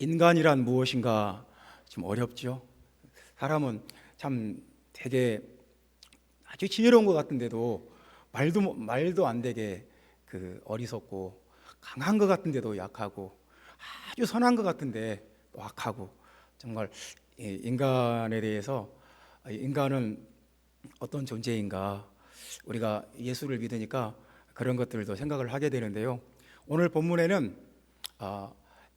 인간이란 무엇인가 좀 어렵죠. 사람은 참 되게 아주 지혜로운 것 같은데도 말도 안 되게 어리석고, 강한 것 같은데도 약하고, 아주 선한 것 같은데 또 악하고. 정말 이 인간에 대해서, 인간은 어떤 존재인가, 우리가 예수를 믿으니까 그런 것들도 생각을 하게 되는데요. 오늘 본문에는 아,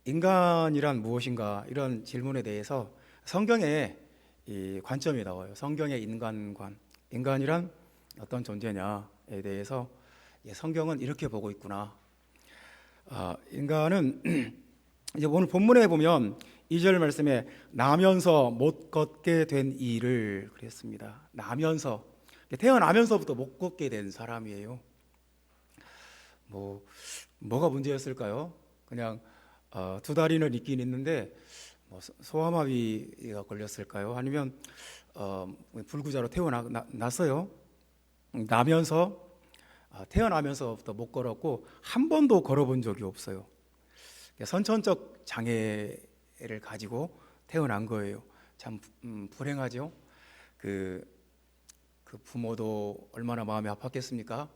인간이란 무엇인가, 이런 질문에 대해서 성경의 이 관점이 나와요. 성경의 인간관, 인간이란 어떤 존재냐에 대해서 성경은 이렇게 보고 있구나. 인간은 이제 오늘 본문에 보면 2절 말씀에 나면서 못 걷게 된 이를 그랬습니다. 나면서, 태어나면서부터 못 걷게 된 사람이에요. 뭐가 문제였을까요? 그냥 두 다리는 있긴 있는데 소아마비가 걸렸을까요? 아니면 불구자로 태어났어요. 나면서 태어나면서부터 못 걸었고 한 번도 걸어본 적이 없어요. 선천적 장애를 가지고 태어난 거예요. 참 불행하죠. 그 부모도 얼마나 마음이 아팠겠습니까?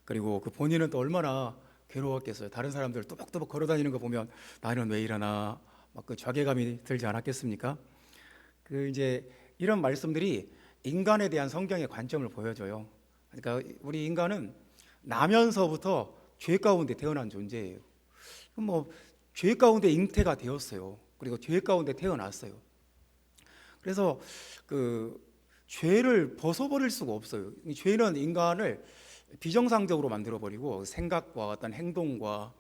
그리고 그 본인은 또 얼마나 괴로웠겠어요. 다른 사람들 또박또박 걸어다니는 거 보면 나는 왜 이러나 막 그 좌괴감이 들지 않았겠습니까? 이제 이런 말씀들이 인간에 대한 성경의 관점을 보여줘요. 그러니까 우리 인간은 나면서부터 죄 가운데 태어난 존재예요. 죄 가운데 잉태가 되었어요. 그리고 죄 가운데 태어났어요. 그래서 죄를 벗어버릴 수가 없어요. 죄는 인간을 비정상적으로 만들어버리고 생각과 어떤 행동과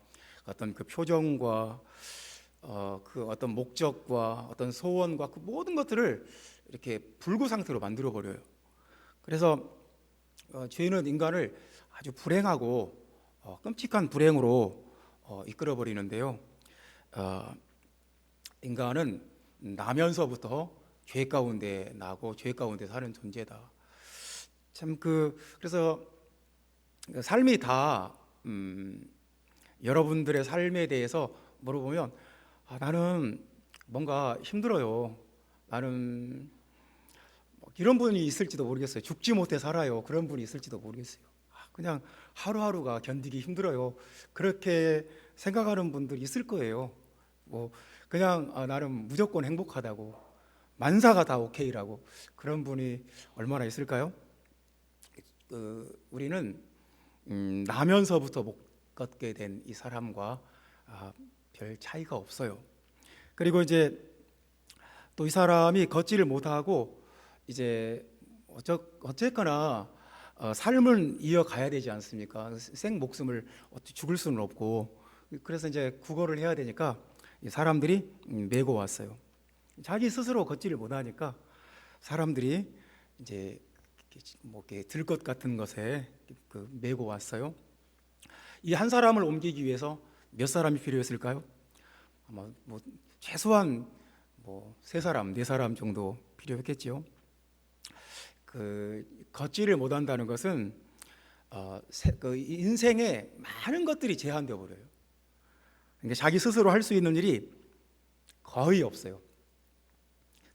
어떤 표정과 그 어떤 목적과 어떤 소원과 그 모든 것들을 이렇게 불구 상태로 만들어버려요. 그래서 죄는 인간을 아주 불행하고 끔찍한 불행으로 이끌어버리는데요. 인간은 나면서부터 죄 가운데 나고 죄 가운데 사는 존재다. 참 그래서 삶이 다 여러분들의 삶에 대해서 물어보면 나는 뭔가 힘들어요. 나는 이런 분이 있을지도 모르겠어요. 죽지 못해 살아요. 그런 분이 있을지도 모르겠어요. 그냥 하루하루가 견디기 힘들어요. 그렇게 생각하는 분들이 있을 거예요. 그냥 나는 무조건 행복하다고, 만사가 다 오케이라고, 그런 분이 얼마나 있을까요? 우리는 나면서부터 못 걷게 된 이 사람과 별 차이가 없어요. 그리고 이제 또 이 사람이 걷지를 못하고 이제 어쨌거나 삶을 이어가야 되지 않습니까? 생 목숨을 죽을 수는 없고, 그래서 이제 구걸을 해야 되니까 사람들이 메고 왔어요. 자기 스스로 걷지를 못하니까 사람들이 이제 이렇게 들 것 같은 것에 메고 왔어요. 이 한 사람을 옮기기 위해서 몇 사람이 필요했을까요? 아마 최소한 세 사람, 네 사람 정도 필요했겠지요. 걷지를 못한다는 것은 인생에 많은 것들이 제한되어 버려요. 그러니까 자기 스스로 할 수 있는 일이 거의 없어요.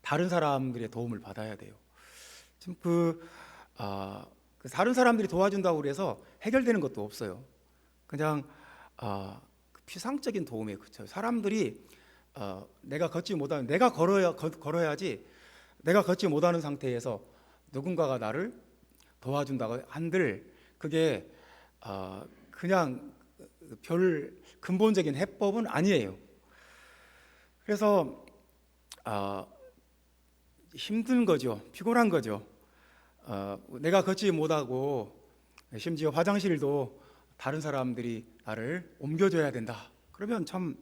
다른 사람들의 도움을 받아야 돼요. 참 다른 사람들이 도와준다고 그래서 해결되는 것도 없어요. 그냥 피상적인 도움에 그쳐요. 사람들이 내가 걷지 못하는, 내가 걸어야지. 내가 걷지 못하는 상태에서 누군가가 나를 도와준다고 한들 그게 그냥 별 근본적인 해법은 아니에요. 그래서 힘든 거죠. 피곤한 거죠. 내가 걷지 못하고 심지어 화장실도 다른 사람들이 나를 옮겨줘야 된다. 그러면 참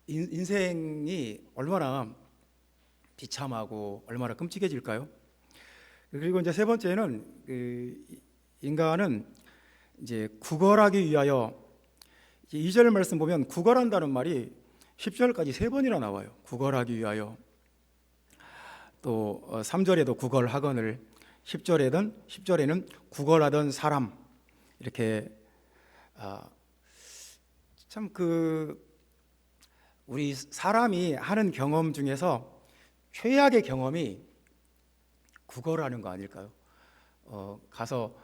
인생이 얼마나 비참하고 얼마나 끔찍해질까요? 그리고 이제 세 번째는 인간은 이제 구걸하기 위하여, 2절 말씀 보면 구걸한다는 말이 10절까지 세 번이나 나와요. 구걸하기 위하여. 또 3절에도 구걸하거늘, 10절에는 구걸하던 사람, 이렇게 참 우리 사람이 하는 경험 중에서 최악의 경험이 국어라는 거 아닐까요? 가서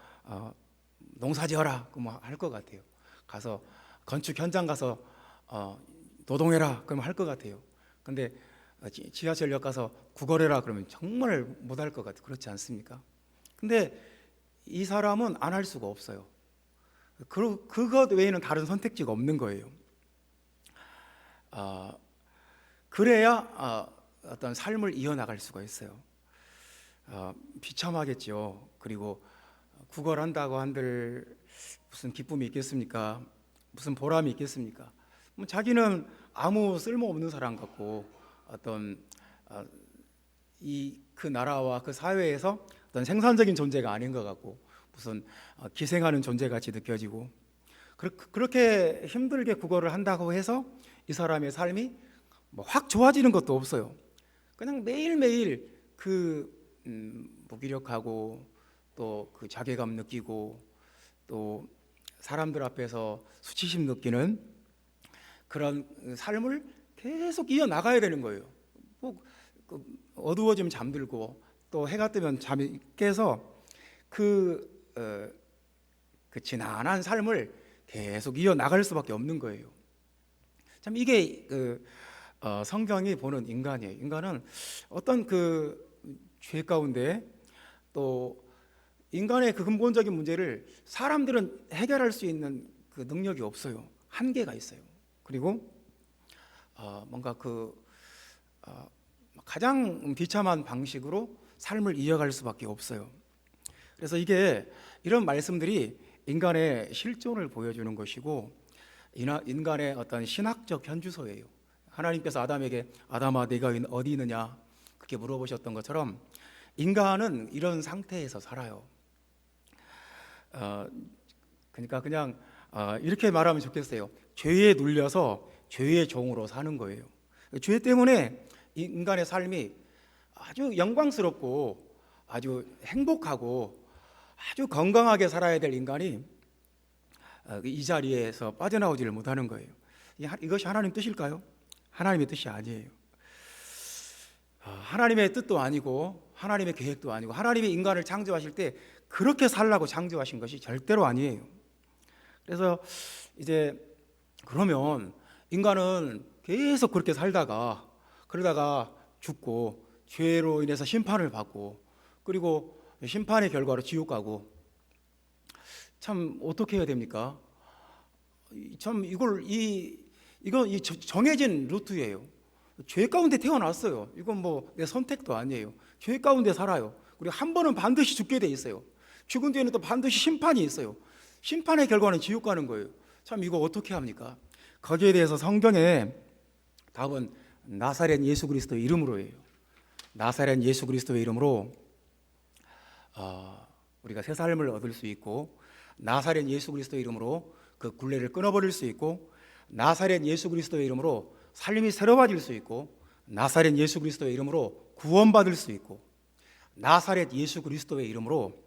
농사지어라 그러면 할 것 같아요. 가서 건축 현장 가서 노동해라 그러면 할 것 같아요. 근데 지하철역 가서 구걸해라 그러면 정말 못할 것 같아요. 그렇지 않습니까? 근데 이 사람은 안 할 수가 없어요. 그것 외에는 다른 선택지가 없는 거예요. 그래야 어떤 삶을 이어나갈 수가 있어요. 비참하겠죠. 그리고 구걸한다고 한들 무슨 기쁨이 있겠습니까? 무슨 보람이 있겠습니까? 자기는 아무 쓸모없는 사람 같고 어떤 그 나라와 그 사회에서 어떤 생산적인 존재가 아닌 것 같고 무슨 기생하는 존재같이 느껴지고 그렇게 힘들게 구걸을 한다고 해서 이 사람의 삶이 확 좋아지는 것도 없어요. 그냥 매일매일 무기력하고 또 그 자괴감 느끼고 또 사람들 앞에서 수치심 느끼는 그런 삶을 계속 이어나가야 되는 거예요. 어두워지면 잠들고 또 해가 뜨면 잠이 깨서 그 지난한 삶을 계속 이어나갈 수밖에 없는 거예요. 참 이게 성경이 보는 인간이에요. 인간은 어떤 죄 가운데 또 인간의 그 근본적인 문제를 사람들은 해결할 수 있는 그 능력이 없어요. 한계가 있어요. 그리고 뭔가 가장 비참한 방식으로 삶을 이어갈 수밖에 없어요. 그래서 이런 말씀들이 인간의 실존을 보여주는 것이고 인간의 어떤 신학적 현주소예요. 하나님께서 아담에게 아담아 내가 어디 있느냐 그렇게 물어보셨던 것처럼 인간은 이런 상태에서 살아요. 그러니까 그냥 이렇게 말하면 좋겠어요. 죄에 눌려서 죄의 종으로 사는 거예요. 죄 때문에 인간의 삶이 아주 영광스럽고 아주 행복하고 아주 건강하게 살아야 될 인간이 이 자리에서 빠져나오지를 못하는 거예요. 이것이 하나님 뜻일까요? 하나님의 뜻이 아니에요. 하나님의 뜻도 아니고 하나님의 계획도 아니고 하나님이 인간을 창조하실 때 그렇게 살라고 창조하신 것이 절대로 아니에요. 그래서 이제 그러면 인간은 계속 그렇게 그러다가 죽고 죄로 인해서 심판을 받고 그리고 심판의 결과로 지옥 가고 참 어떻게 해야 됩니까? 참 이건 정해진 루트예요. 죄 가운데 태어났어요. 이건 내 선택도 아니에요. 죄 가운데 살아요. 그리고 한 번은 반드시 죽게 돼 있어요. 죽은 뒤에는 또 반드시 심판이 있어요. 심판의 결과는 지옥 가는 거예요. 참 이거 어떻게 합니까? 거기에 대해서 성경의 답은 나사렛 예수 그리스도의 이름으로예요. 나사렛 예수 그리스도의 이름으로 우리가 새 삶을 얻을 수 있고 나사렛 예수 그리스도의 이름으로 그 굴레를 끊어버릴 수 있고 나사렛 예수 그리스도의 이름으로 삶이 새로워질 수 있고 나사렛 예수 그리스도의 이름으로 구원받을 수 있고 나사렛 예수 그리스도의 이름으로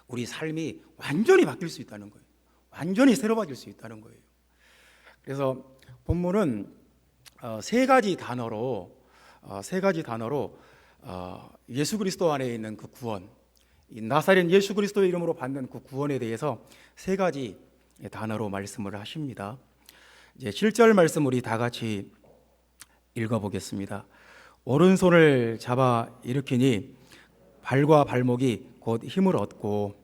우리 삶이 완전히 바뀔 수 있다는 거예요. 완전히 새로워질 수 있다는 거예요. 그래서 본문은 세 가지 단어로 예수 그리스도 안에 있는 그 구원, 이 나사렛 예수 그리스도의 이름으로 받는 그 구원에 대해서 세 가지 단어로 말씀을 하십니다. 이제 7절 말씀 우리 다 같이 읽어보겠습니다. 오른손을 잡아 일으키니 발과 발목이 곧 힘을 얻고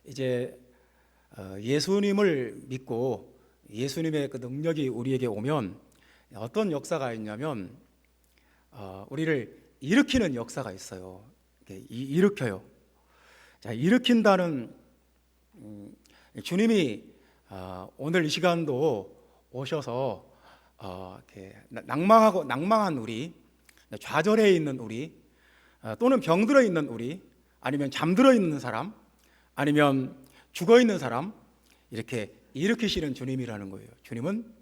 이제 예수님을 믿고 예수님의 그 능력이 우리에게 오면 어떤 역사가 있냐면 우리를 일으키는 역사가 있어요. 일으켜요. 자, 일으킨다는 주님이 오늘 이 시간도 오셔서 이렇게 낭망한 우리, 좌절해 있는 우리, 또는 병들어 있는 우리, 아니면 잠들어 있는 사람, 아니면 죽어 있는 사람 이렇게 일으키시는 주님이라는 거예요. 주님은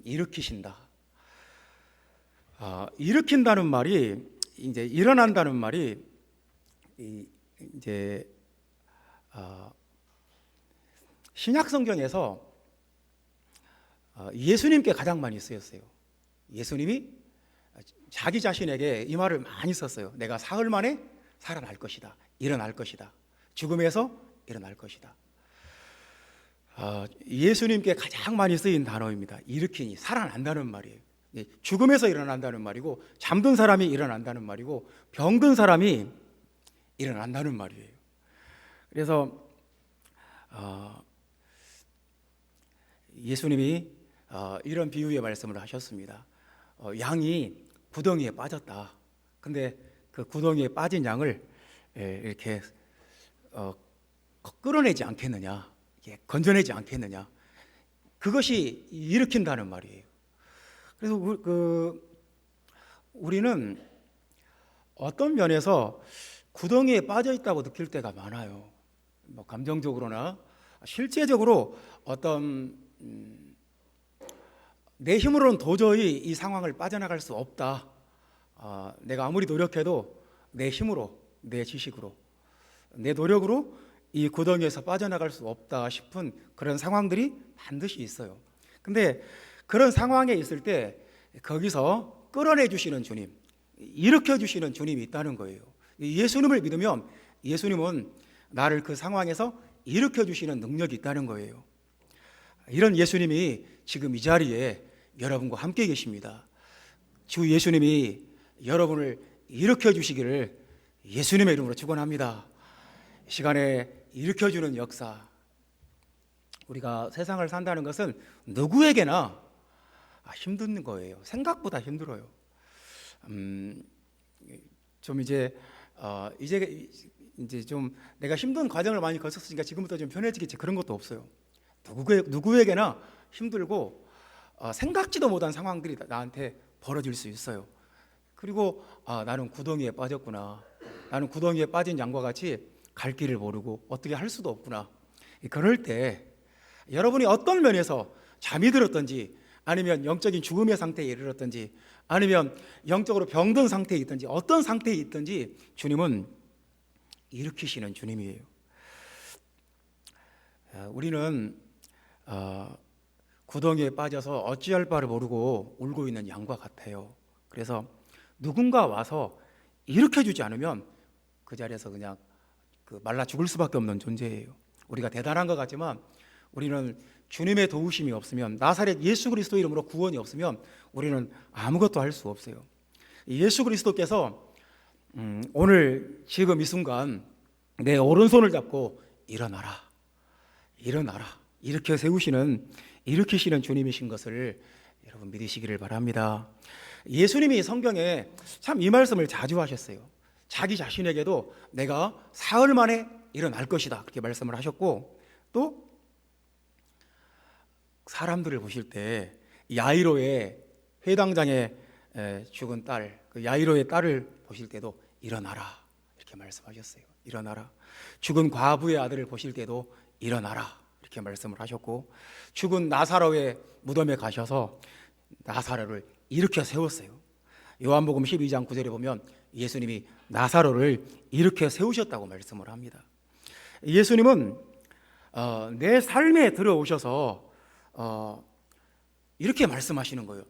일으키신다. 일으킨다는 말이 이제 일어난다는 말이 이제 신약 성경에서 예수님께 가장 많이 쓰였어요. 예수님이 자기 자신에게 이 말을 많이 썼어요. 내가 사흘 만에 살아날 것이다. 일어날 것이다. 죽음에서 일어날 것이다. 예수님께 가장 많이 쓰인 단어입니다. 일으키니, 살아난다는 말이에요. 죽음에서 일어난다는 말이고, 잠든 사람이 일어난다는 말이고, 병든 사람이 일어난다는 말이에요. 그래서 예수님이 이런 비유의 말씀을 하셨습니다. 양이 구덩이에 빠졌다. 근데 그 구덩이에 빠진 양을 이렇게 끌어내지 않겠느냐, 건져내지 않겠느냐. 그것이 일으킨다는 말이에요. 그래서 우리는 어떤 면에서 구덩이에 빠져 있다고 느낄 때가 많아요. 뭐 감정적으로나 실제적으로 어떤 내 힘으로는 도저히 이 상황을 빠져나갈 수 없다. 내가 아무리 노력해도 내 힘으로, 내 지식으로, 내 노력으로 이 구덩이에서 빠져나갈 수 없다 싶은 그런 상황들이 반드시 있어요. 근데 그런 상황에 있을 때 거기서 끌어내 주시는 주님, 일으켜 주시는 주님이 있다는 거예요. 예수님을 믿으면 예수님은 나를 그 상황에서 일으켜 주시는 능력이 있다는 거예요. 이런 예수님이 지금 이 자리에 여러분과 함께 계십니다. 주 예수님이 여러분을 일으켜 주시기를 예수님의 이름으로 축원합니다. 이 시간에 일으켜 주는 역사, 우리가 세상을 산다는 것은 누구에게나 힘든 거예요. 생각보다 힘들어요. 좀 이제 좀 내가 힘든 과정을 많이 거쳤으니까 지금부터 좀 편해지겠지, 그런 것도 없어요. 누구에게나 힘들고 생각지도 못한 상황들이 나한테 벌어질 수 있어요. 그리고 나는 구덩이에 빠졌구나. 나는 구덩이에 빠진 양과 같이 갈 길을 모르고 어떻게 할 수도 없구나. 그럴 때 여러분이 어떤 면에서 잠이 들었든지, 아니면 영적인 죽음의 상태에 이르렀든지, 아니면 영적으로 병든 상태에 있든지, 어떤 상태에 있든지 주님은 일으키시는 주님이에요. 우리는 구덩이에 빠져서 어찌할 바를 모르고 울고 있는 양과 같아요. 그래서 누군가 와서 일으켜주지 않으면 그 자리에서 그냥 말라 죽을 수밖에 없는 존재예요. 우리가 대단한 것 같지만 우리는 주님의 도우심이 없으면, 나사렛 예수 그리스도 이름으로 구원이 없으면 우리는 아무것도 할 수 없어요. 예수 그리스도께서 오늘 지금 이 순간 내 오른손을 잡고 일어나라, 일어나라, 일으키시는 주님이신 것을 여러분 믿으시기를 바랍니다. 예수님이 성경에 참 이 말씀을 자주 하셨어요. 자기 자신에게도 내가 사흘 만에 일어날 것이다, 그렇게 말씀을 하셨고, 또 사람들을 보실 때 야이로의 회당장에 죽은 딸, 그 야이로의 딸을 보실 때도 일어나라, 이렇게 말씀하셨어요. 일어나라. 죽은 과부의 아들을 보실 때도 일어나라, 이렇게 말씀을 하셨고, 죽은 나사로의 무덤에 가셔서 나사로를 일으켜 세웠어요. 요한복음 12장 9절에 보면 예수님이 나사로를 일으켜 세우셨다고 말씀을 합니다. 예수님은 내 삶에 들어오셔서 이렇게 말씀하시는 거예요.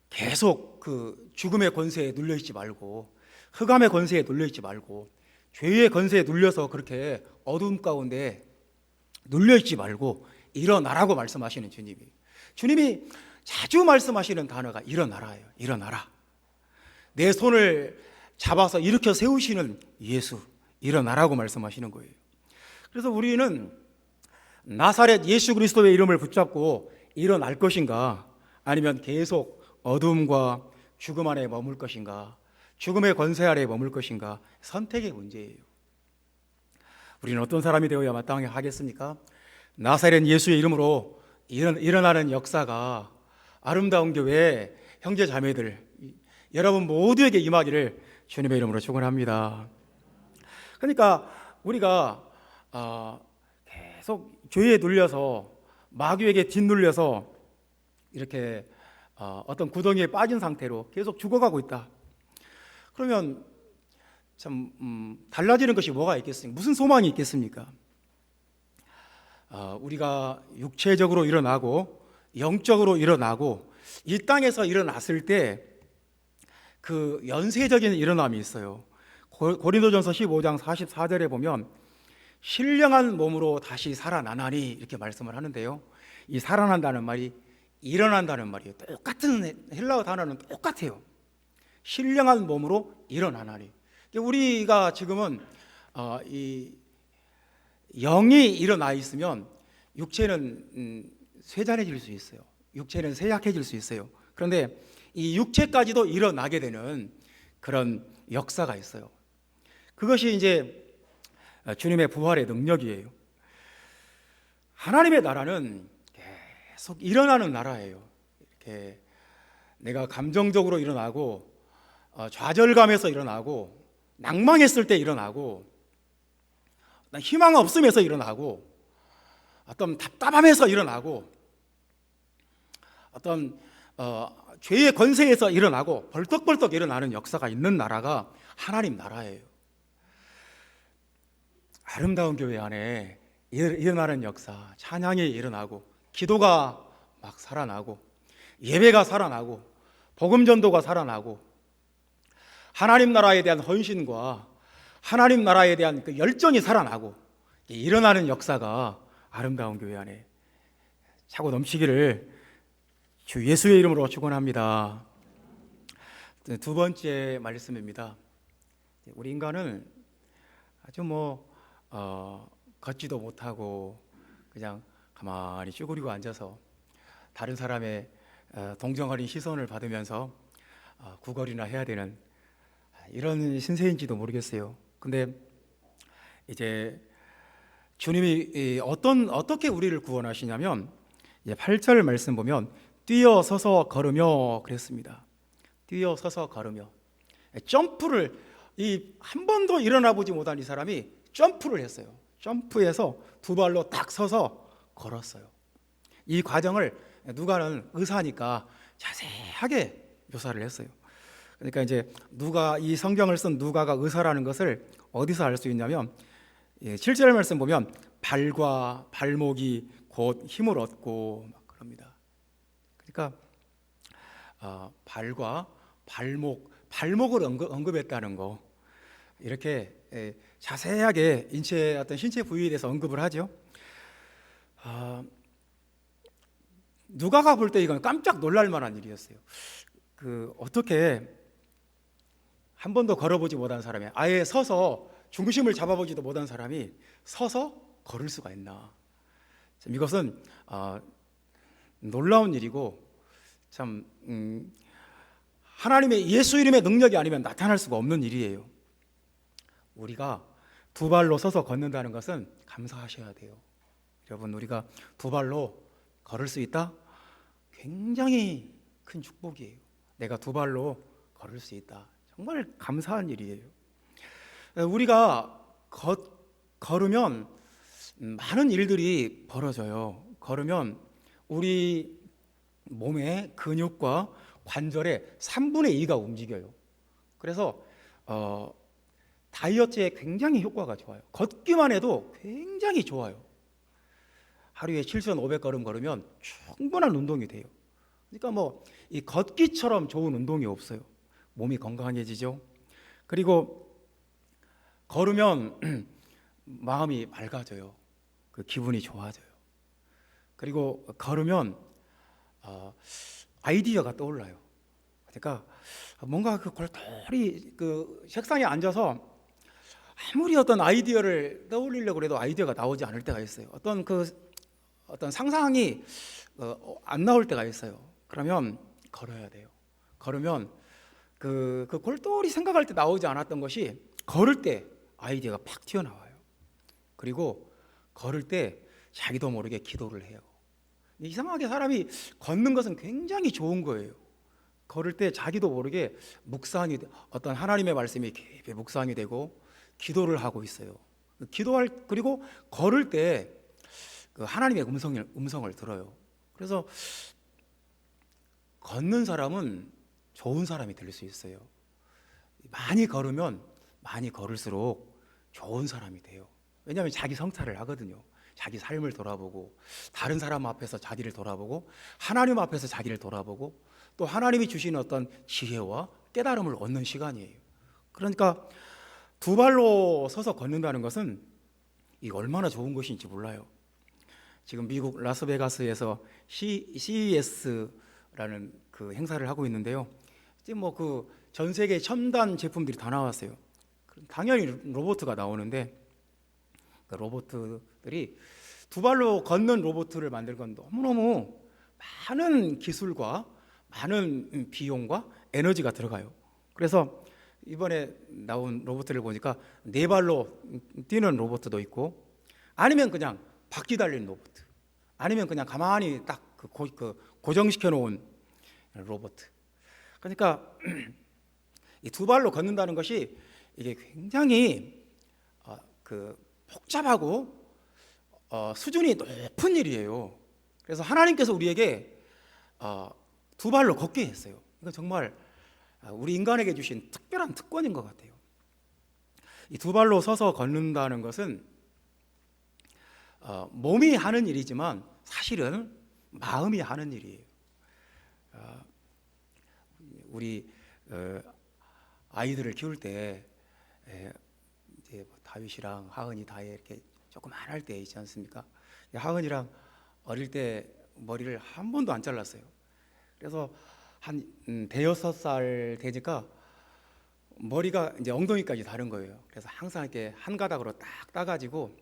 계속 그 죽음의 권세에 눌려있지 말고, 흑암의 권세에 눌려있지 말고, 죄의 권세에 눌려서 그렇게 어두움 가운데 눌려있지 말고 일어나라고 말씀하시는 주님이, 주님이 자주 말씀하시는 단어가 일어나라예요. 일어나라. 내 손을 잡아서 일으켜 세우시는 예수, 일어나라고 말씀하시는 거예요. 그래서 우리는 나사렛 예수 그리스도의 이름을 붙잡고 일어날 것인가, 아니면 계속 어둠과 죽음 안에 머물 것인가, 죽음의 권세 아래에 머물 것인가, 선택의 문제예요. 우리는 어떤 사람이 되어야 마땅히 하겠습니까? 나사렛 예수의 이름으로 일어나는 역사가 아름다운 교회 형제 자매들 여러분 모두에게 임하기를 주님의 이름으로 축원합니다. 그러니까 우리가 계속 죄에 눌려서, 마귀에게 짓눌려서 이렇게 어떤 구덩이에 빠진 상태로 계속 죽어가고 있다. 그러면 참 달라지는 것이 뭐가 있겠습니까? 무슨 소망이 있겠습니까? 우리가 육체적으로 일어나고 영적으로 일어나고 이 땅에서 일어났을 때 그 연쇄적인 일어남이 있어요. 고린도전서 15장 44절에 보면 신령한 몸으로 다시 살아나나니 이렇게 말씀을 하는데요. 이 살아난다는 말이 일어난다는 말이에요. 똑같은 헬라어 단어는 똑같아요. 신령한 몸으로 일어나나니. 우리가 지금은 이 영이 일어나 있으면 육체는 쇠잔해질 수 있어요. 육체는 쇠약해질 수 있어요. 그런데 이 육체까지도 일어나게 되는 그런 역사가 있어요. 그것이 이제 주님의 부활의 능력이에요. 하나님의 나라는 계속 일어나는 나라예요. 이렇게 내가 감정적으로 일어나고 좌절감에서 일어나고 낭망했을 때 일어나고 희망 없음에서 일어나고 어떤 답답함에서 일어나고 어떤 죄의 권세에서 일어나고 벌떡벌떡 일어나는 역사가 있는 나라가 하나님 나라예요. 아름다운 교회 안에 일어나는 역사, 찬양이 일어나고 기도가 막 살아나고 예배가 살아나고 복음 전도가 살아나고 하나님 나라에 대한 헌신과 하나님 나라에 대한 그 열정이 살아나고 일어나는 역사가 아름다운 교회 안에 차고 넘치기를 주 예수의 이름으로 축원합니다. 두 번째 말씀입니다. 우리 인간은 아주 걷지도 못하고 그냥 가만히 쭈그리고 앉아서 다른 사람의 동정어린 시선을 받으면서 구걸이나 해야 되는 이런 신세인지도 모르겠어요. 근데 이제 주님이 어떻게 우리를 구원하시냐면 8절 말씀 보면 뛰어서서 걸으며 그랬습니다. 뛰어서서 걸으며 점프를 한 번도 일어나 보지 못한 이 사람이 점프를 했어요. 점프해서 두 발로 딱 서서 걸었어요. 이 과정을 누가는 의사니까 자세하게 묘사를 했어요. 그러니까 이제 이 성경을 쓴 누가가 의사라는 것을 어디서 알 수 있냐면 7절 말씀 보면 발과 발목이 곧 힘을 얻고 막 그럽니다. 그러니까 발과 발목을 언급했다는 거 이렇게 자세하게 어떤 신체 부위에 대해서 언급을 하죠. 누가가 볼 때 이건 깜짝 놀랄 만한 일이었어요. 어떻게 한 번도 걸어보지 못한 사람이 아예 서서 중심을 잡아보지도 못한 사람이 서서 걸을 수가 있나? 이것은 놀라운 일이고 참 하나님의 예수 이름의 능력이 아니면 나타날 수가 없는 일이에요. 우리가 두 발로 서서 걷는다는 것은 감사하셔야 돼요. 여러분, 우리가 두 발로 걸을 수 있다? 굉장히 큰 축복이에요. 내가 두 발로 걸을 수 있다. 정말 감사한 일이에요. 우리가 걸으면 많은 일들이 벌어져요. 걸으면 우리 몸의 근육과 관절의 3분의 2가 움직여요. 그래서 다이어트에 굉장히 효과가 좋아요. 걷기만 해도 굉장히 좋아요. 하루에 7,500걸음 걸으면 충분한 운동이 돼요. 그러니까 이 걷기처럼 좋은 운동이 없어요. 몸이 건강해지죠. 그리고 걸으면 마음이 맑아져요. 기분이 좋아져요. 그리고 걸으면 아이디어가 떠올라요. 그러니까 뭔가 골똘히 책상에 앉아서 아무리 어떤 아이디어를 떠올리려고 해도 아이디어가 나오지 않을 때가 있어요. 어떤 상상이 안 나올 때가 있어요. 그러면 걸어야 돼요. 걸으면 골똘히 생각할 때 나오지 않았던 것이 걸을 때 아이디어가 팍 튀어나와요. 그리고 걸을 때 자기도 모르게 기도를 해요. 이상하게 사람이 걷는 것은 굉장히 좋은 거예요. 걸을 때 자기도 모르게 어떤 하나님의 말씀이 깊이 묵상이 되고 기도를 하고 있어요. 그리고 걸을 때 하나님의 음성을 들어요. 그래서 걷는 사람은 좋은 사람이 될 수 있어요. 많이 걸으면 많이 걸을수록 좋은 사람이 돼요. 왜냐하면 자기 성찰을 하거든요. 자기 삶을 돌아보고, 다른 사람 앞에서 자기를 돌아보고, 하나님 앞에서 자기를 돌아보고, 또 하나님이 주신 어떤 지혜와 깨달음을 얻는 시간이에요. 그러니까 두 발로 서서 걷는다는 것은 이 얼마나 좋은 것인지 몰라요. 지금 미국 라스베가스에서 CES라는 그 행사를 하고 있는데요. 지금 뭐 그 전 세계 첨단 제품들이 다 나왔어요. 당연히 로봇가 나오는데, 그 로봇들이 두 발로 걷는 로봇을 만들 건 너무너무 많은 기술과 많은 비용과 에너지가 들어가요. 그래서 이번에 나온 로봇들을 보니까 네 발로 뛰는 로봇도 있고, 아니면 그냥 바퀴 달린 로봇, 아니면 그냥 가만히 딱 고정시켜 놓은 로봇. 그러니까 이 두 발로 걷는다는 것이 이게 굉장히 복잡하고 수준이 높은 일이에요. 그래서 하나님께서 우리에게 두 발로 걷게 했어요. 이건 정말 우리 인간에게 주신 특별한 특권인 것 같아요. 이 두 발로 서서 걷는다는 것은 몸이 하는 일이지만 사실은 마음이 하는 일이에요. 우리 아이들을 키울 때 이제 다윗이랑 하은이 다 이렇게 조금 안 할 때 있지 않습니까? 하은이랑 어릴 때 머리를 한 번도 안 잘랐어요. 그래서 한 대여섯 살 되니까 머리가 이제 엉덩이까지 다른 거예요. 그래서 항상 이렇게 한 가닥으로 딱 따가지고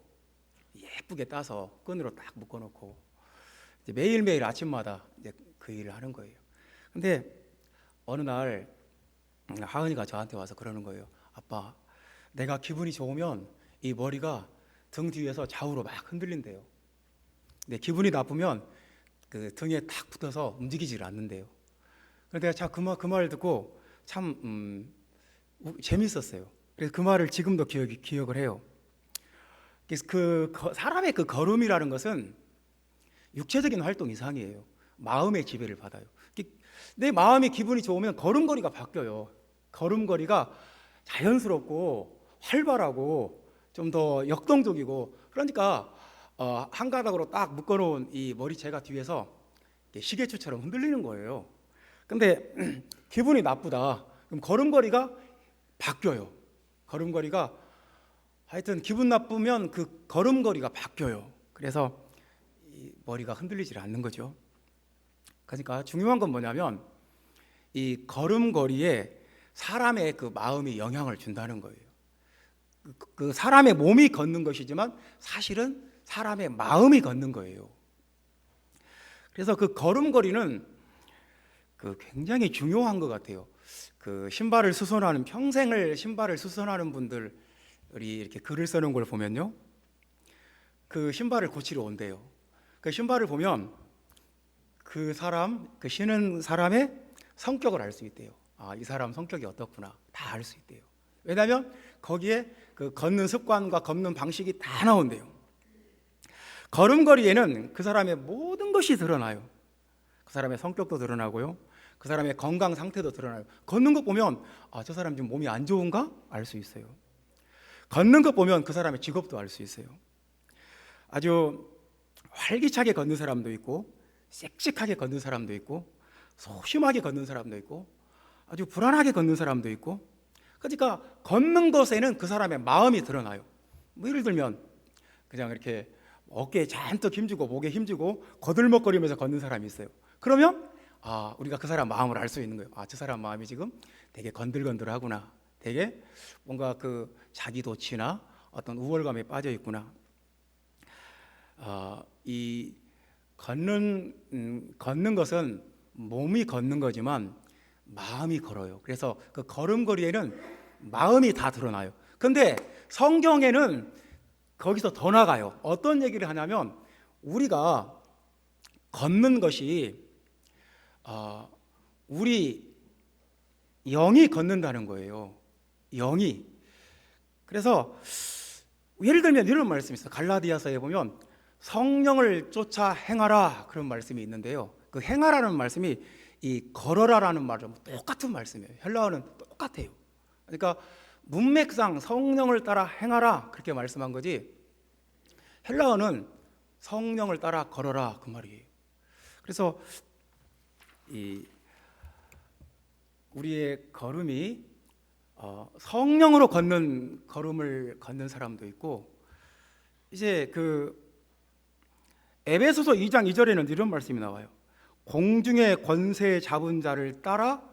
예쁘게 따서 끈으로 딱 묶어놓고 이제 매일매일 아침마다 이제 그 일을 하는 거예요. 근데 어느 날 하은이가 저한테 와서 그러는 거예요. 아빠, 내가 기분이 좋으면 이 머리가 등 뒤에서 좌우로 막 흔들린대요. 근데 기분이 나쁘면 그 등에 탁 붙어서 움직이질 않는데요. 그런데 제가 그 말 듣고 참 재밌었어요. 그래서 그 말을 지금도 기억을 해요. 그래서 사람의 그 걸음이라는 것은 육체적인 활동 이상이에요. 마음의 지배를 받아요. 내 마음이 기분이 좋으면 걸음걸이가 바뀌어요. 걸음걸이가 자연스럽고 활발하고 좀 더 역동적이고, 그러니까 한 가닥으로 딱 묶어놓은 이 머리채가 뒤에서 시계추처럼 흔들리는 거예요. 근데 기분이 나쁘다. 그럼 걸음걸이가 바뀌어요. 걸음걸이가 하여튼 기분 나쁘면 그 걸음걸이가 바뀌어요. 그래서 이 머리가 흔들리질 않는 거죠. 그러니까 중요한 건 뭐냐면 이 걸음걸이에 사람의 그 마음이 영향을 준다는 거예요. 그 사람의 몸이 걷는 것이지만 사실은 사람의 마음이 걷는 거예요. 그래서 그 걸음걸이는 굉장히 중요한 것 같아요. 평생을 신발을 수선하는 분들이 이렇게 글을 써놓은 걸 보면요, 그 신발을 고치러 온대요. 그 신발을 보면 그 신은 사람의 성격을 알 수 있대요. 이 사람 성격이 어떻구나 다 알 수 있대요. 왜냐하면 거기에 그 걷는 습관과 걷는 방식이 다 나온대요. 걸음걸이에는 그 사람의 모든 것이 드러나요. 그 사람의 성격도 드러나고요, 그 사람의 건강 상태도 드러나요. 걷는 것 보면 저 사람 지금 몸이 안 좋은가 알 수 있어요. 걷는 것 보면 그 사람의 직업도 알 수 있어요. 아주 활기차게 걷는 사람도 있고, 씩씩하게 걷는 사람도 있고, 소심하게 걷는 사람도 있고, 아주 불안하게 걷는 사람도 있고. 그러니까 걷는 것에는 그 사람의 마음이 드러나요. 예를 들면 그냥 이렇게 어깨에 잔뜩 힘주고 목에 힘주고 거들먹거리면서 걷는 사람이 있어요. 그러면 우리가 그 사람 마음을 알 수 있는 거예요. 저 사람 마음이 지금 되게 건들건들하구나, 되게 뭔가 그 자기 도취나 어떤 우월감에 빠져 있구나. 이 걷는 것은 몸이 걷는 거지만 마음이 걸어요. 그래서 그 걸음걸이에는 마음이 다 드러나요. 근데 성경에는 거기서 더 나가요. 어떤 얘기를 하냐면 우리가 걷는 것이 우리 영이 걷는다는 거예요. 영이. 그래서 예를 들면 이런 말씀이 있어요. 갈라디아서에 보면 성령을 쫓아 행하라, 그런 말씀이 있는데요. 그 행하라는 말씀이 이 걸어라라는 말은 똑같은 말씀이에요. 헬라어는 똑같아요. 그러니까 문맥상 성령을 따라 행하라 그렇게 말씀한 거지, 헬라어는 성령을 따라 걸어라 그 말이에요. 그래서 우리의 걸음이 성령으로 걷는 걸음을 걷는 사람도 있고, 이제 에베소서 2장 2절에는 이런 말씀이 나와요. 공중의 권세 잡은 자를 따라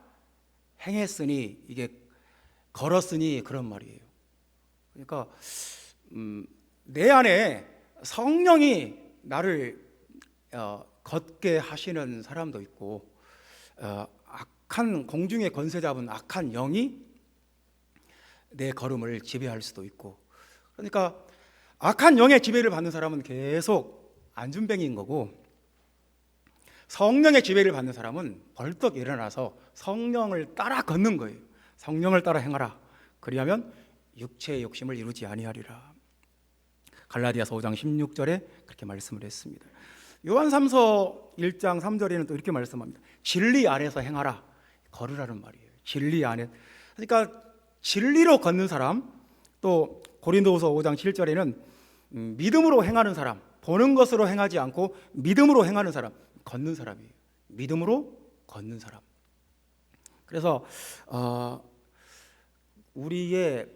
행했으니, 이게 걸었으니 그런 말이에요. 그러니까 내 안에 성령이 나를 걷게 하시는 사람도 있고, 악한 공중의 권세 잡은 악한 영이 내 걸음을 지배할 수도 있고, 그러니까 악한 영의 지배를 받는 사람은 계속 안준뱅이인 거고, 성령의 지배를 받는 사람은 벌떡 일어나서 성령을 따라 걷는 거예요. 성령을 따라 행하라. 그리하면 육체의 욕심을 이루지 아니하리라. 갈라디아서 5장 16절에 그렇게 말씀을 했습니다. 요한삼서 1장 3절에는 또 이렇게 말씀합니다. 진리 안에서 행하라. 걸으라는 말이에요. 진리 안에. 그러니까 진리로 걷는 사람, 또 고린도후서 5장 7절에는 믿음으로 행하는 사람, 보는 것으로 행하지 않고 믿음으로 행하는 사람, 걷는 사람이에요. 믿음으로 걷는 사람. 그래서 우리의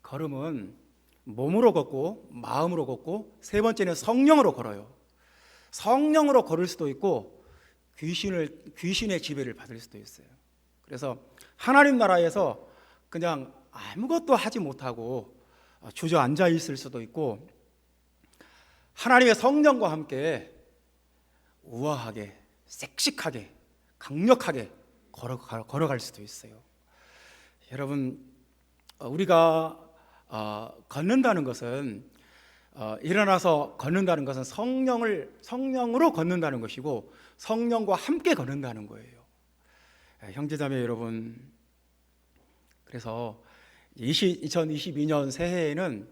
걸음은 몸으로 걷고 마음으로 걷고, 세 번째는 성령으로 걸어요. 성령으로 걸을 수도 있고 귀신의 지배를 받을 수도 있어요. 그래서 하나님 나라에서 그냥 아무것도 하지 못하고 주저앉아 있을 수도 있고, 하나님의 성령과 함께 우아하게, 섹식하게, 강력하게 걸어갈 수도 있어요. 여러분, 우리가 걷는다는 것은, 일어나서 걷는다는 것은 성령으로 걷는다는 것이고, 성령과 함께 걷는다는 거예요. 형제자매 여러분, 그래서 2022년 새해에는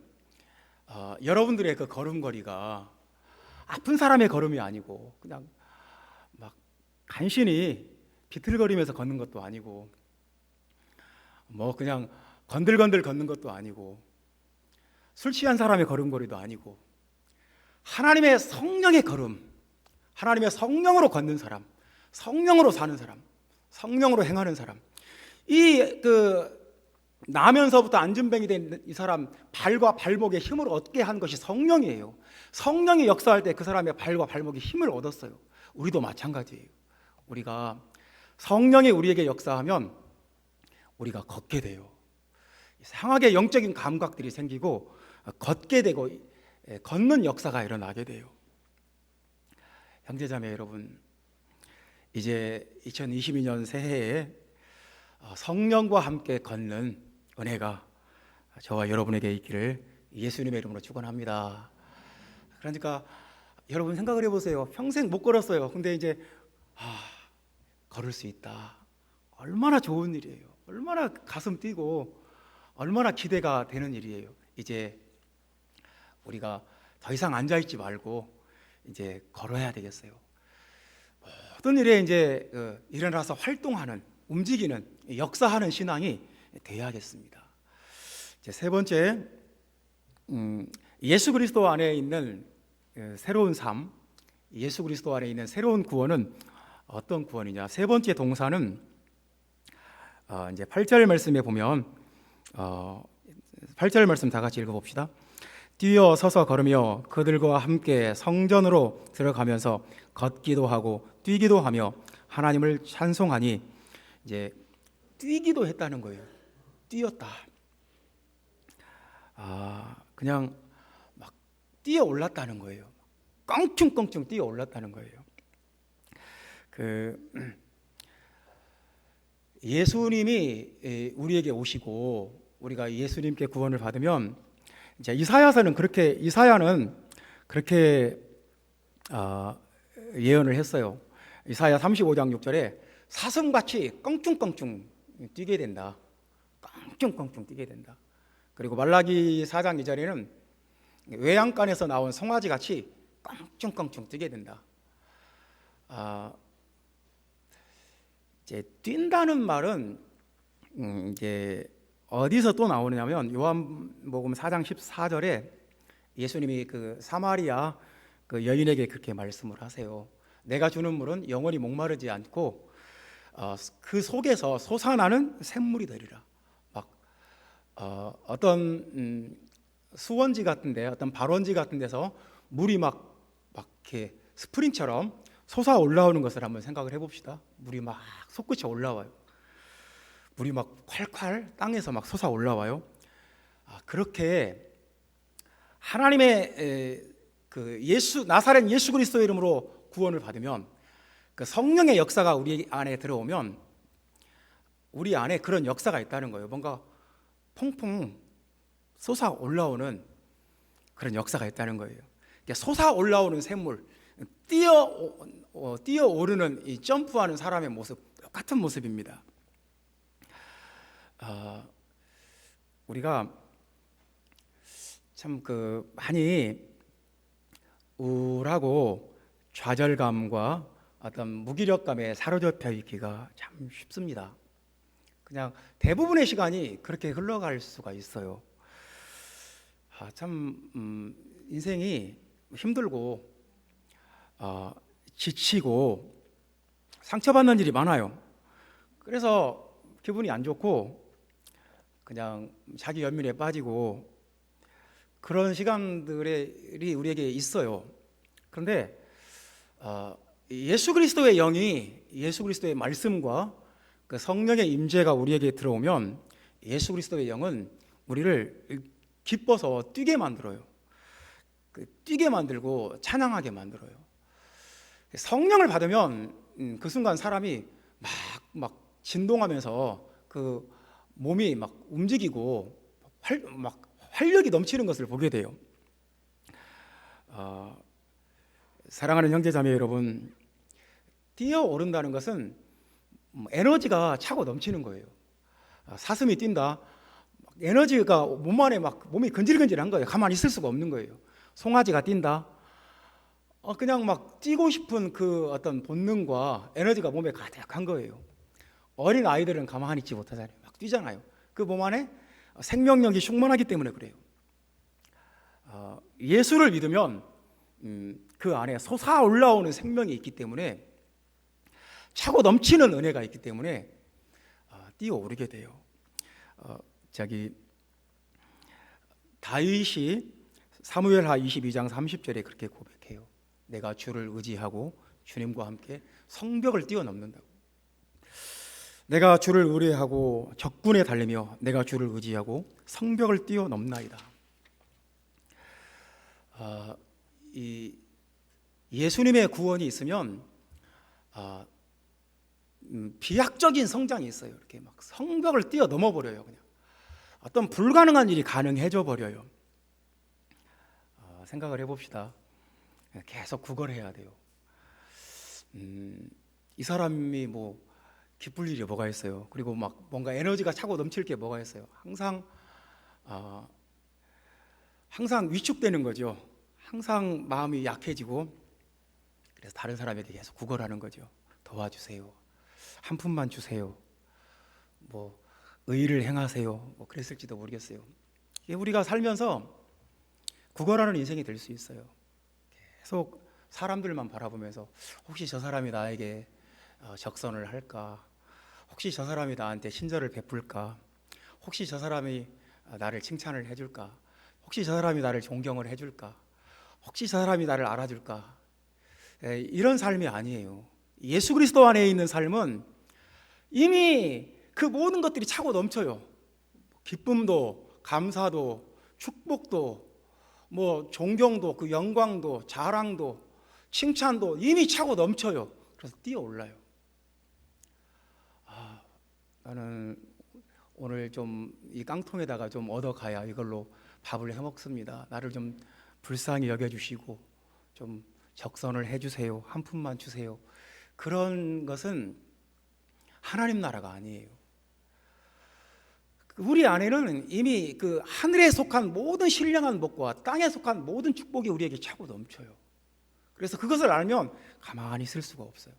여러분들의 그 걸음걸이가 아픈 사람의 걸음이 아니고, 그냥 막 간신히 비틀거리면서 걷는 것도 아니고, 뭐 그냥 건들건들 걷는 것도 아니고, 술 취한 사람의 걸음걸이도 아니고, 하나님의 성령의 걸음, 하나님의 성령으로 걷는 사람, 성령으로 사는 사람, 성령으로 행하는 사람, 나면서부터 안준뱅이 된 이 사람 발과 발목에 힘을 얻게 한 것이 성령이에요. 성령이 역사할 때 그 사람의 발과 발목에 힘을 얻었어요. 우리도 마찬가지예요. 우리가 성령이 우리에게 역사하면 우리가 걷게 돼요. 이상하게 영적인 감각들이 생기고 걷게 되고, 걷는 역사가 일어나게 돼요. 형제자매 여러분, 이제 2022년 새해에 성령과 함께 걷는 은혜가 저와 여러분에게 있기를 예수님의 이름으로 축원합니다. 그러니까 여러분 생각을 해보세요. 평생 못 걸었어요. 근데 이제 걸을 수 있다. 얼마나 좋은 일이에요. 얼마나 가슴 뛰고 얼마나 기대가 되는 일이에요. 이제 우리가 더 이상 앉아있지 말고 이제 걸어야 되겠어요. 모든 일에 이제 일어나서 활동하는, 움직이는, 역사하는 신앙이 돼야겠습니다. 이제 세 번째, 예수 그리스도 안에 있는 새로운 삶, 예수 그리스도 안에 있는 새로운 구원은 어떤 구원이냐? 세 번째 동사는 이제 8절 말씀에 보면 8절 말씀 다 같이 읽어봅시다. 뛰어 서서 걸으며 그들과 함께 성전으로 들어가면서 걷기도 하고 뛰기도 하며 하나님을 찬송하니, 이제 뛰기도 했다는 거예요. 뛰었다. 그냥 막 뛰어 올랐다는 거예요. 껑충껑충 뛰어 올랐다는 거예요. 예수님이 우리에게 오시고 우리가 예수님께 구원을 받으면, 이제 이사야는 그렇게 예언을 했어요. 이사야 35장 6절에 사슴같이 껑충껑충 뛰게 된다. 껑충껑충 뛰게 된다. 그리고 말라기 4장 2절에는 외양간에서 나온 송아지같이 껑충껑충 뛰게 된다. 이제 뛴다는 말은 이제 어디서 또 나오냐면 요한복음 4장 14절에 예수님이 그 사마리아 그 여인에게 그렇게 말씀을 하세요. 내가 주는 물은 영원히 목마르지 않고 그 속에서 솟아나는 샘물이 되리라. 막 어떤 수원지 같은데, 어떤 발원지 같은 데서 물이 막 이렇게 스프링처럼 솟아 올라오는 것을 한번 생각을 해봅시다. 물이 막 솟구쳐 올라와요. 물이 막 콸콸 땅에서 막 솟아 올라와요. 그렇게 하나님의 그 나사렛 예수 그리스도의 이름으로 구원을 받으면, 그 성령의 역사가 우리 안에 들어오면 우리 안에 그런 역사가 있다는 거예요. 뭔가 퐁퐁 솟아 올라오는 그런 역사가 있다는 거예요. 그러니까 솟아 올라오는 샘물, 뛰어오르는 이 점프하는 사람의 모습, 똑같은 모습입니다. 우리가 참 많이 우울하고 좌절감과 어떤 무기력감에 사로잡혀 있기가 참 쉽습니다. 그냥 대부분의 시간이 그렇게 흘러갈 수가 있어요. 인생이 힘들고 지치고 상처받는 일이 많아요. 그래서 기분이 안 좋고 그냥 자기 연민에 빠지고 그런 시간들이 우리에게 있어요. 그런데 예수 그리스도의 영이, 예수 그리스도의 말씀과 그 성령의 임재가 우리에게 들어오면 예수 그리스도의 영은 우리를 기뻐서 뛰게 만들어요. 뛰게 만들고 찬양하게 만들어요. 성령을 받으면 그 순간 사람이 막 진동하면서 그 몸이 막 움직이고 막 활력이 넘치는 것을 보게 돼요. 사랑하는 형제자매 여러분, 뛰어오른다는 것은 에너지가 차고 넘치는 거예요. 사슴이 뛴다, 에너지가 몸 안에 몸이 근질근질한 거예요. 가만히 있을 수가 없는 거예요. 송아지가 뛴다, 그냥 막 뛰고 싶은 그 어떤 본능과 에너지가 몸에 가득한 거예요. 어린 아이들은 가만히 있지 못하잖아요. 막 뛰잖아요. 그 몸 안에 생명력이 충만하기 때문에 그래요. 예수를 믿으면 그 안에 솟아 올라오는 생명이 있기 때문에, 차고 넘치는 은혜가 있기 때문에 뛰어오르게 돼요. 다윗이 사무엘하 22장 30절에 그렇게 고백해요. 내가 주를 의지하고 주님과 함께 성벽을 뛰어넘는다고. 내가 주를 의뢰하고 적군에 달리며 내가 주를 의지하고 성벽을 뛰어넘나이다. 이 예수님의 구원이 있으면 비약적인 성장이 있어요. 이렇게 막 성벽을 뛰어넘어 버려요. 그냥 어떤 불가능한 일이 가능해져 버려요. 생각을 해봅시다. 계속 구걸해야 돼요. 이 사람이 기쁠 일이 뭐가 있어요? 그리고 막 뭔가 에너지가 차고 넘칠 게 뭐가 있어요? 항상 위축되는 거죠. 항상 마음이 약해지고, 그래서 다른 사람에게 계속 구걸하는 거죠. 도와주세요. 한 푼만 주세요. 의를 행하세요. 그랬을지도 모르겠어요. 이게 우리가 살면서 구걸하는 인생이 될 수 있어요. 계속 사람들만 바라보면서 혹시 저 사람이 나에게 적선을 할까? 혹시 저 사람이 나한테 친절을 베풀까? 혹시 저 사람이 나를 칭찬을 해줄까? 혹시 저 사람이 나를 존경을 해줄까? 혹시 저 사람이 나를 알아줄까? 이런 삶이 아니에요. 예수 그리스도 안에 있는 삶은 이미 그 모든 것들이 차고 넘쳐요. 기쁨도, 감사도, 축복도, 존경도, 그 영광도, 자랑도, 칭찬도 이미 차고 넘쳐요. 그래서 뛰어올라요. 나는 오늘 좀 이 깡통에다가 좀 얻어가야 이걸로 밥을 해먹습니다. 나를 좀 불쌍히 여겨주시고 좀 적선을 해주세요. 한 푼만 주세요. 그런 것은 하나님 나라가 아니에요. 우리 안에는 이미 그 하늘에 속한 모든 신령한 복과 땅에 속한 모든 축복이 우리에게 차고 넘쳐요. 그래서 그것을 알면 가만히 있을 수가 없어요.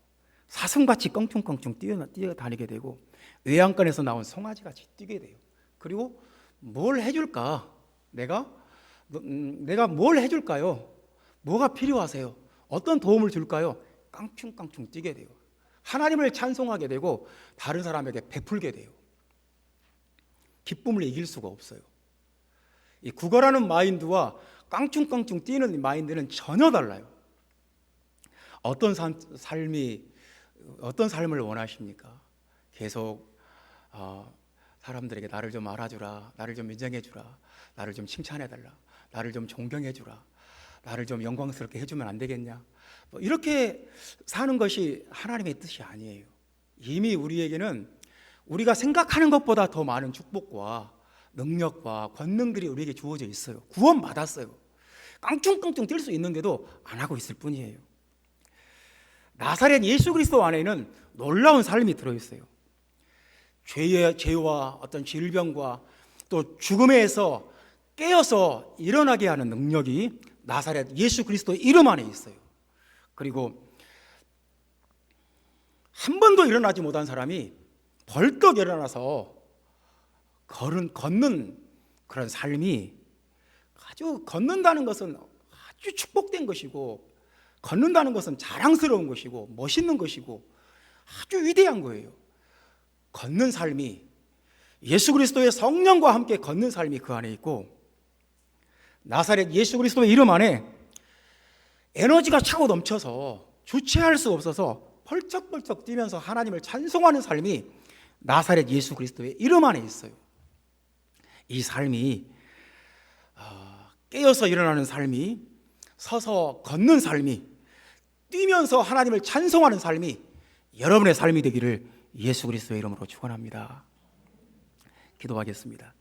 사슴같이 껑충껑충 뛰어다니게 되고, 외양간에서 나온 송아지같이 뛰게 돼요. 그리고 뭘 해줄까? 내가 뭘 해줄까요? 뭐가 필요하세요? 어떤 도움을 줄까요? 깡충깡충 뛰게 돼요. 하나님을 찬송하게 되고 다른 사람에게 베풀게 돼요. 기쁨을 이길 수가 없어요. 이 구걸하는 마인드와 깡충깡충 뛰는 마인드는 전혀 달라요. 어떤 삶을 원하십니까? 계속 사람들에게 나를 좀 알아주라, 나를 좀 인정해주라, 나를 좀 칭찬해달라, 나를 좀 존경해주라, 나를 좀 영광스럽게 해주면 안 되겠냐? 뭐 이렇게 사는 것이 하나님의 뜻이 아니에요. 이미 우리에게는 우리가 생각하는 것보다 더 많은 축복과 능력과 권능들이 우리에게 주어져 있어요. 구원받았어요. 깡충깡충 뛸 수 있는데도 안 하고 있을 뿐이에요. 나사렛 예수 그리스도 안에는 놀라운 삶이 들어있어요. 죄와 어떤 질병과 또 죽음에서 깨어서 일어나게 하는 능력이 나사렛 예수 그리스도 이름 안에 있어요. 그리고 한 번도 일어나지 못한 사람이 벌떡 일어나서 걷는 그런 삶이, 아주 걷는다는 것은 아주 축복된 것이고, 걷는다는 것은 자랑스러운 것이고 멋있는 것이고 아주 위대한 거예요. 걷는 삶이, 예수 그리스도의 성령과 함께 걷는 삶이 그 안에 있고, 나사렛 예수 그리스도의 이름 안에 에너지가 차고 넘쳐서 주체할 수 없어서 펄쩍펄쩍 뛰면서 하나님을 찬송하는 삶이 나사렛 예수 그리스도의 이름 안에 있어요. 이 삶이 깨어서 일어나는 삶이, 서서 걷는 삶이, 뛰면서 하나님을 찬송하는 삶이 여러분의 삶이 되기를 예수 그리스도의 이름으로 축원합니다. 기도하겠습니다.